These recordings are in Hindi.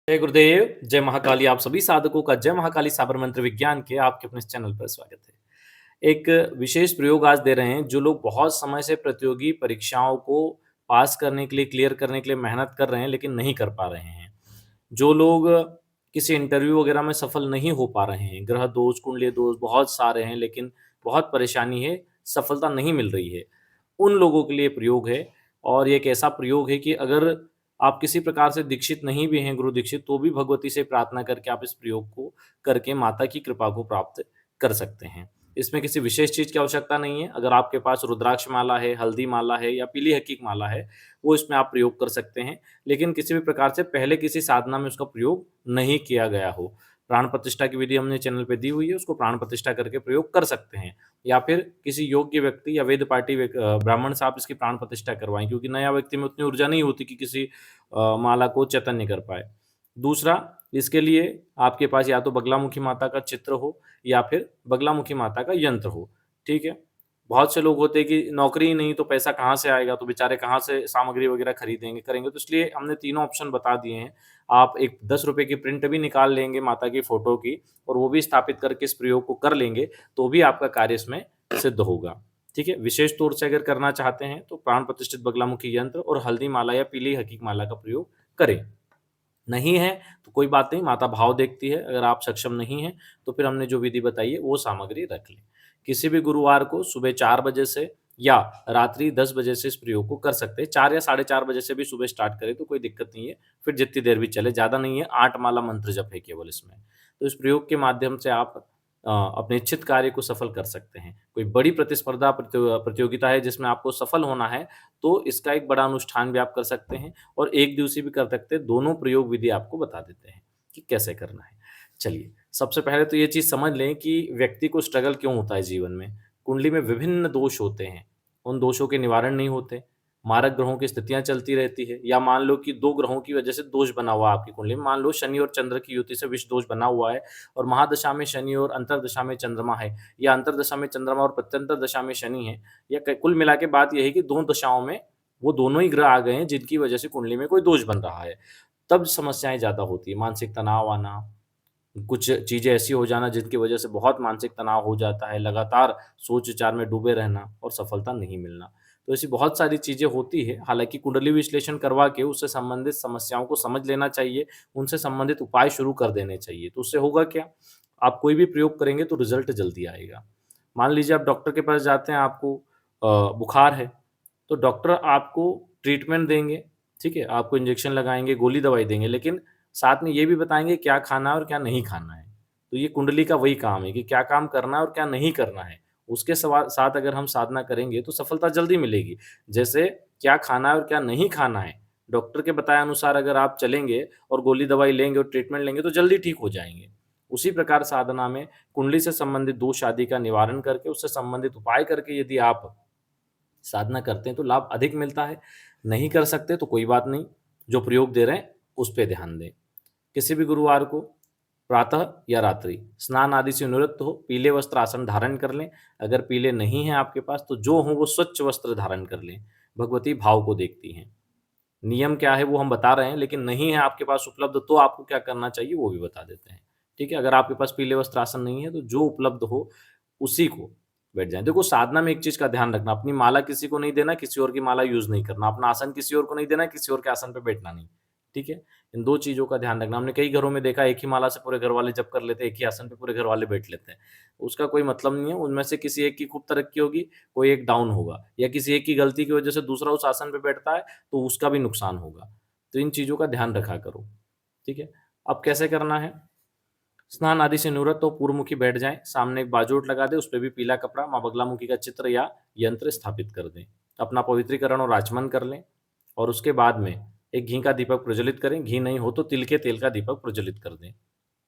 जय गुरुदेव, जय महाकाली। आप सभी साधकों का जय महाकाली साबर मंत्र विज्ञान के आपके अपने इस चैनल पर स्वागत है। एक विशेष प्रयोग आज दे रहे हैं, जो लोग बहुत समय से प्रतियोगी परीक्षाओं को पास करने के लिए, क्लियर करने के लिए मेहनत कर रहे हैं, लेकिन नहीं कर पा रहे हैं। जो लोग किसी इंटरव्यू वगैरह में सफल नहीं हो पा रहे हैं, ग्रह दोष, कुंडली दोष बहुत सारे हैं, लेकिन बहुत परेशानी है, सफलता नहीं मिल रही है। उन लोगों के लिए प्रयोग है और ये एक ऐसा प्रयोग है कि अगर आप किसी प्रकार से दीक्षित नहीं भी हैं, गुरु दीक्षित, तो भी भगवती से प्रार्थना करके आप इस प्रयोग को करके माता की कृपा को प्राप्त कर सकते हैं। इसमें किसी विशेष चीज़ की आवश्यकता नहीं है। अगर आपके पास रुद्राक्ष माला है, हल्दी माला है या पीली हकीक माला है, वो इसमें आप प्रयोग कर सकते हैं। लेकिन किसी भी प्रकार से पहले किसी साधना में उसका प्रयोग नहीं किया गया हो। प्राण प्रतिष्ठा की विधि हमने चैनल पे दी हुई है, उसको प्राण प्रतिष्ठा करके प्रयोग कर सकते हैं। या फिर किसी योग्य व्यक्ति या वेद पाठी ब्राह्मण से आप इसकी प्राण प्रतिष्ठा करवाएँ, क्योंकि नया व्यक्ति में उतनी ऊर्जा नहीं होती कि किसी माला को चैतन्य कर पाए। दूसरा, इसके लिए आपके पास या तो बगलामुखी माता का चित्र हो या फिर बगलामुखी माता का यंत्र हो, ठीक है? बहुत से लोग होते हैं कि नौकरी ही नहीं तो पैसा कहाँ से आएगा, तो बेचारे कहाँ से सामग्री वगैरह खरीदेंगे, करेंगे, तो इसलिए हमने तीनों ऑप्शन बता दिए हैं। आप एक ₹10 की प्रिंट भी निकाल लेंगे माता की फ़ोटो की और वो भी स्थापित करके इस प्रयोग को कर लेंगे, तो भी आपका कार्य इसमें सिद्ध होगा, ठीक है? विशेष तौर से अगर करना चाहते हैं, तो प्राण प्रतिष्ठित बगलामुखी यंत्र और हल्दी माला या पीली हकीक माला का प्रयोग करें। नहीं है, तो कोई बात नहीं, माता भाव देखती है। अगर आप सक्षम नहीं हैं, तो फिर हमने जो विधि बताई है, वो सामग्री रख लें। किसी भी गुरुवार को सुबह 4 बजे से या रात्रि 10 बजे से इस प्रयोग को कर सकते हैं। 4 या साढ़े 4 बजे से भी सुबह स्टार्ट करें तो कोई दिक्कत नहीं है, फिर जितनी देर भी चले, ज़्यादा नहीं है, 8 माला मंत्र जप है केवल इसमें। तो इस प्रयोग के माध्यम से आप अपने इच्छित कार्य को सफल कर सकते हैं। कोई बड़ी प्रतिस्पर्धा प्रतियोगिता है जिसमें आपको सफल होना है, तो इसका एक बड़ा अनुष्ठान भी आप कर सकते हैं और एक दिवसीय भी कर सकते हैं। दोनों प्रयोग विधि आपको बता देते हैं कि कैसे करना है। चलिए, सबसे पहले तो ये चीज़ समझ लें कि व्यक्ति को स्ट्रगल क्यों होता है जीवन में। कुंडली में विभिन्न दोष होते हैं, उन दोषों के निवारण नहीं होते। मारक ग्रहों की स्थितियाँ चलती रहती है, या मान लो कि 2 ग्रहों की वजह से दोष बना हुआ है आपकी कुंडली में। मान लो शनि और चंद्र की युति से विष दोष बना हुआ है और महादशा में शनि और अंतर्दशा में चंद्रमा है, या अंतर्दशा में चंद्रमा और प्रत्यंतर दशा में शनि है, या कुल मिला के बात यह है कि 2 दशाओं में वो दोनों ही ग्रह आ गए हैं जिनकी वजह से कुंडली में कोई दोष बन रहा है। तब समस्याएँ ज़्यादा होती है, मानसिक तनाव आना, कुछ चीज़ें ऐसी हो जाना जिनकी वजह से बहुत मानसिक तनाव हो जाता है, लगातार सोच-विचार में डूबे रहना और सफलता नहीं मिलना। तो ऐसी बहुत सारी चीज़ें होती हैं, हालाँकि कुंडली विश्लेषण करवा के उससे संबंधित समस्याओं को समझ लेना चाहिए, उनसे संबंधित उपाय शुरू कर देने चाहिए। तो उससे होगा क्या? आप कोई भी प्रयोग करेंगे तो रिज़ल्ट जल्दी आएगा। मान लीजिए आप डॉक्टर के पास जाते हैं, आपको बुखार है, तो डॉक्टर आपको ट्रीटमेंट देंगे, ठीक है? आपको इंजेक्शन लगाएँगे, गोली दवाई देंगे, लेकिन साथ में ये भी बताएँगे क्या खाना है और क्या नहीं खाना है। तो ये कुंडली का वही काम है कि क्या काम करना है और क्या नहीं करना है। उसके साथ अगर हम साधना करेंगे तो सफलता जल्दी मिलेगी। जैसे क्या खाना है और क्या नहीं खाना है, डॉक्टर के बताए अनुसार अगर आप चलेंगे और गोली दवाई लेंगे और ट्रीटमेंट लेंगे तो जल्दी ठीक हो जाएँगे। उसी प्रकार साधना में कुंडली से संबंधित दोष आदि का निवारण करके, उससे संबंधित उपाय करके यदि आप साधना करते हैं तो लाभ अधिक मिलता है। नहीं कर सकते तो कोई बात नहीं, जो प्रयोग दे रहे हैं उस पे ध्यान दें। किसी भी गुरुवार को प्रातः या रात्रि स्नान आदि से निवृत्त हो, पीले वस्त्र आसन धारण कर लें। अगर पीले नहीं हैं आपके पास तो जो हो वो स्वच्छ वस्त्र धारण कर लें। भगवती भाव को देखती हैं। नियम क्या है वो हम बता रहे हैं, लेकिन नहीं है आपके पास उपलब्ध तो आपको क्या करना चाहिए वो भी बता देते हैं। ठीक है? अगर आपके पास पीले वस्त्र आसन नहीं है तो जो उपलब्ध हो उसी को बैठ जाएँ। देखो, साधना में एक चीज़ का ध्यान रखना, अपनी माला किसी को नहीं देना, किसी और की माला यूज़ नहीं करना, अपना आसन किसी और को नहीं देना, किसी और के आसन पे बैठना नहीं। ठीक है? इन 2 चीज़ों का ध्यान रखना। हमने कई घरों में देखा, एक ही माला से पूरे घरवाले जप कर लेते हैं, एक ही आसन पे पूरे घरवाले बैठ लेते हैं। उसका कोई मतलब नहीं है, उनमें से किसी एक की खूब तरक्की होगी, कोई एक डाउन होगा, या किसी एक की गलती की वजह से दूसरा उस आसन पे बैठता है तो उसका भी नुकसान होगा। तो इन चीज़ों का ध्यान रखा करो। ठीक है? अब कैसे करना है? स्नान आदि से निवृत्त हो पूर्वमुखी बैठ जाएँ, सामने एक बाजूट लगा दें, उसपे भी पीला कपड़ा माँ बगलामुखी का चित्र या यंत्र स्थापित कर दें। अपना पवित्रीकरण और आचमन कर लें और उसके बाद में एक घी का दीपक प्रज्वलित करें, घी नहीं हो तो तिल के तेल का दीपक प्रज्वलित कर दें।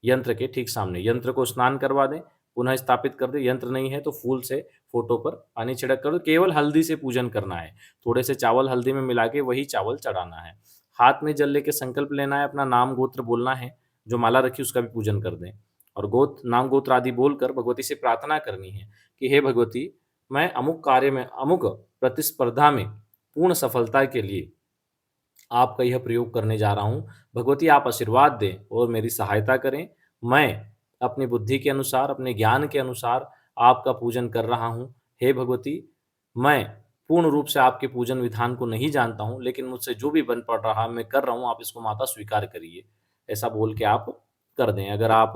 यंत्र के ठीक सामने यंत्र को स्नान करवा दें, पुनः स्थापित कर दें। यंत्र नहीं है तो फूल से फ़ोटो पर पानी छिड़क कर दो, केवल हल्दी से पूजन करना है। थोड़े से चावल हल्दी में मिला के वही चावल चढ़ाना है। हाथ में जल लेके संकल्प लेना है, अपना नाम गोत्र बोलना है, जो माला रखी उसका भी पूजन कर दें। और नाम गोत्र आदि बोलकर भगवती से प्रार्थना करनी है कि हे भगवती, मैं अमुक कार्य में, अमुक प्रतिस्पर्धा में पूर्ण सफलता के लिए आपका यह प्रयोग करने जा रहा हूँ। भगवती आप आशीर्वाद दें और मेरी सहायता करें। मैं अपनी बुद्धि के अनुसार, अपने ज्ञान के अनुसार आपका पूजन कर रहा हूँ। हे भगवती, मैं पूर्ण रूप से आपके पूजन विधान को नहीं जानता हूँ, लेकिन मुझसे जो भी बन पड़ रहा है मैं कर रहा हूँ, आप इसको माता स्वीकार करिए। ऐसा बोल के आप कर दें। अगर आप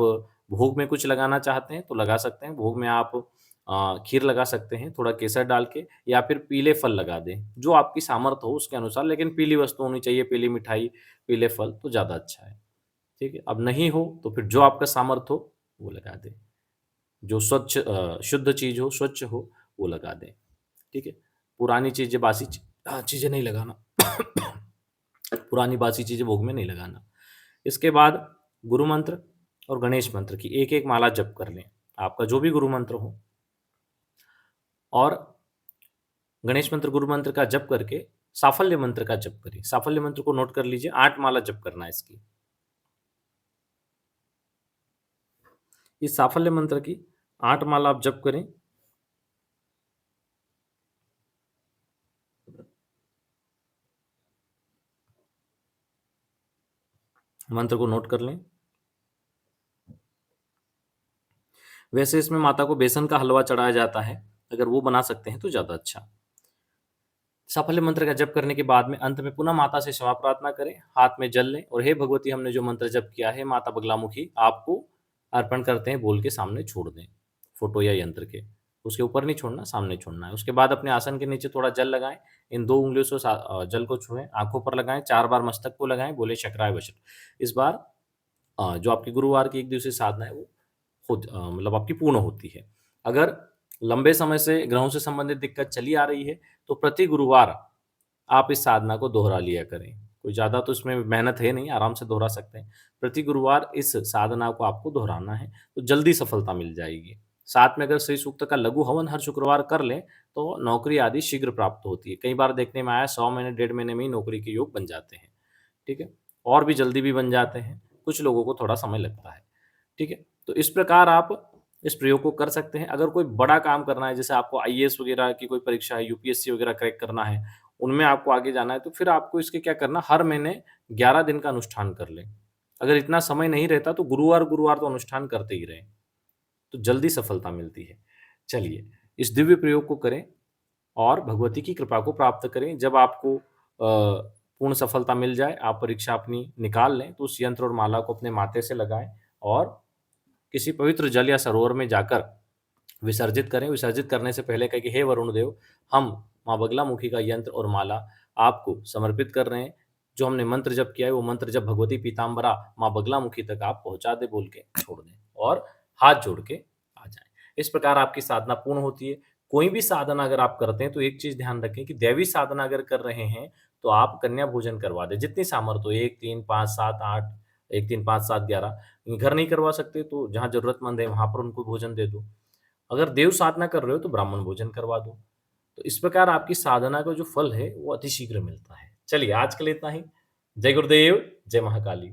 भोग में कुछ लगाना चाहते हैं तो लगा सकते हैं। भोग में आप खीर लगा सकते हैं, थोड़ा केसर डाल के, या फिर पीले फल लगा दें, जो आपकी सामर्थ्य हो उसके अनुसार, लेकिन पीली वस्तु होनी चाहिए, पीली मिठाई, पीले फल तो ज़्यादा अच्छा है। ठीक है? अब नहीं हो तो फिर जो आपका सामर्थ्य हो वो लगा दें। जो शुद्ध चीज़ हो, स्वच्छ हो, वो लगा दें। ठीक है? पुरानी चीज़ें, बासी चीज़ें नहीं लगाना। पुरानी बासी चीज़ें भोग में नहीं लगाना। इसके बाद गुरु मंत्र और गणेश मंत्र की एक-एक माला जप कर लें। आपका जो भी गुरु मंत्र हो, और गणेश मंत्र, गुरु मंत्र का जप करके साफल्य मंत्र का जप करें। साफल्य मंत्र को नोट कर लीजिए, 8 माला जप करना है इसकी। इस साफल्य मंत्र की 8 माला आप जप करें। मंत्र को नोट कर लें। वैसे इसमें माता को बेसन का हलवा चढ़ाया जाता है, अगर वो बना सकते हैं तो ज़्यादा अच्छा। साफल्य मंत्र का जप करने के बाद में अंत में पुनः माता से क्षमा प्रार्थना करें, हाथ में जल लें और हे भगवती, हमने जो मंत्र जप किया है माता बगलामुखी आपको अर्पण करते हैं बोल के सामने छोड़ दें, फोटो या यंत्र के। उसके ऊपर नहीं छोड़ना, सामने छोड़ना है। उसके बाद अपने आसन के नीचे थोड़ा जल लगाएं, इन 2 उँगलियों से जल को छुएं, आँखों पर लगाएं, 4 बार मस्तक को लगाएं, बोले शक्राय वशट। इस बार जो आपकी गुरुवार की 1 दिवसीय साधना है वो मतलब आपकी पूर्ण होती है। अगर लंबे समय से ग्रहों से संबंधित दिक्कत चली आ रही है, तो प्रति गुरुवार आप इस साधना को दोहरा लिया करें। कोई ज़्यादा तो इसमें मेहनत है नहीं, आराम से दोहरा सकते हैं। प्रति गुरुवार इस साधना को आपको दोहराना है, तो जल्दी सफलता मिल जाएगी। साथ में अगर श्री सूक्त का लघु हवन हर शुक्रवार कर लें, तो नौकरी आदि शीघ्र प्राप्त होती है। कई बार देखने में आया 100 महीने, 1.5 महीने में ही नौकरी के योग बन जाते हैं। ठीक है? और भी जल्दी भी बन जाते हैं, कुछ लोगों को थोड़ा समय लगता है। ठीक है? तो इस प्रकार आप इस प्रयोग को कर सकते हैं। अगर कोई बड़ा काम करना है, जैसे आपको आईएएस वगैरह की कोई परीक्षा है, यूपीएससी वगैरह क्रैक करना है, उनमें आपको आगे जाना है, तो फिर आपको इसके क्या करना, हर महीने 11 दिन का अनुष्ठान कर लें। अगर इतना समय नहीं रहता तो गुरुवार-गुरुवार तो अनुष्ठान करते ही रहें, तो जल्दी सफलता मिलती है। चलिए, इस दिव्य प्रयोग को करें और भगवती की कृपा को प्राप्त करें। जब आपको पूर्ण सफलता मिल जाए, आप परीक्षा अपनी निकाल लें, तो उस यंत्र और माला को अपने माथे से लगाएँ और किसी पवित्र जल या सरोवर में जाकर विसर्जित करें। विसर्जित करने से पहले कहें कि हे वरुण देव, हम माँ बगलामुखी का यंत्र और माला आपको समर्पित कर रहे हैं। जो हमने मंत्र जप किया है, वो मंत्र जब भगवती पीताम्बरा माँ बगलामुखी तक आप पहुँचा दें बोल के छोड़ दें और हाथ जोड़ के आ जाएँ। इस प्रकार आपकी साधना पूर्ण होती है। कोई भी साधना अगर आप करते हैं तो एक चीज़ ध्यान रखें कि दैवी साधना अगर कर रहे हैं, तो आप कन्या भोजन करवा दें। जितनी सामर्थ्य हो, 1, 3, 5, 7, 8, 1, 3, 5, 7, 11, घर नहीं करवा सकते तो जहाँ ज़रूरतमंद है वहाँ पर उनको भोजन दे दो। अगर देव साधना कर रहे हो तो ब्राह्मण भोजन करवा दो। तो इस प्रकार आपकी साधना का जो फल है वो अति शीघ्र मिलता है। चलिए आज के लिए इतना ही। जय गुरुदेव, जय महाकाली।